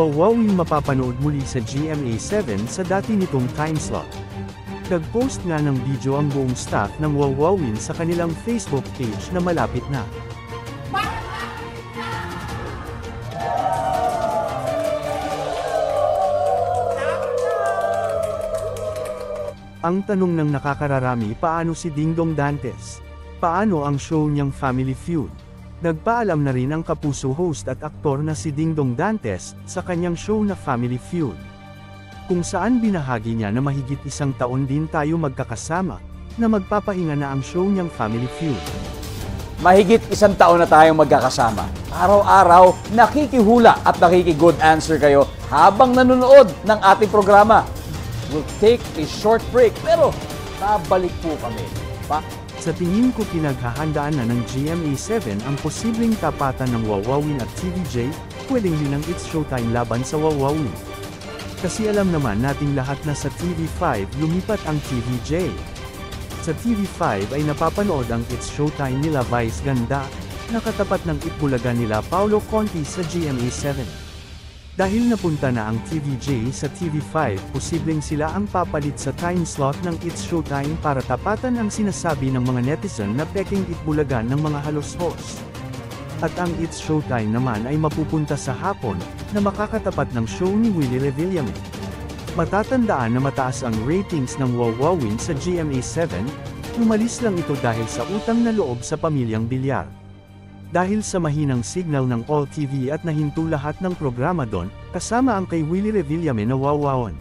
Wawawin mapapanood muli sa GMA7 sa dati nitong timeslot. Nag-post nga ng video ang buong staff ng Wawawin sa kanilang Facebook page na malapit na. Ang tanong ng nakakararami, paano si Dingdong Dantes? Paano ang show niyang Family Feud? Nagpaalam na rin ang Kapuso host at aktor na si Dingdong Dantes sa kanyang show na Family Feud, kung saan binahagi niya na mahigit 1 taon din tayo magkakasama, na magpapahinga na ang show niyang Family Feud. Mahigit 1 taon na tayong magkakasama. Araw-araw, nakikihula at nakiki-good answer kayo habang nanonood ng ating programa. We'll take a short break, pero babalik po kami. Sa tingin ko pinaghahandaan na ng GMA7 ang posibleng tapatan ng Wawawin at TVJ, pwedeng din ang It's Showtime laban sa Wawawin. Kasi alam naman nating lahat na sa TV5 lumipat ang TVJ. Sa TV5 ay napapanood ang It's Showtime nila Vice Ganda, nakatapat ng Itbulaga nila Paolo Conti sa GMA7. Dahil napunta na ang TVJ sa TV5, posibleng sila ang papalit sa time slot ng It's Showtime para tapatan ang sinasabi ng mga netizen na peking Itbulaga ng mga halos host. At ang It's Showtime naman ay mapupunta sa hapon, na makakatapat ng show ni Willie Revillame. Matatandaan na mataas ang ratings ng Wawawin sa GMA7, umalis lang ito dahil sa utang na loob sa pamilyang Bilyar. Dahil sa mahinang signal ng All TV at nahinto lahat ng programa doon, kasama ang kay Willie Revillame na Wawawan.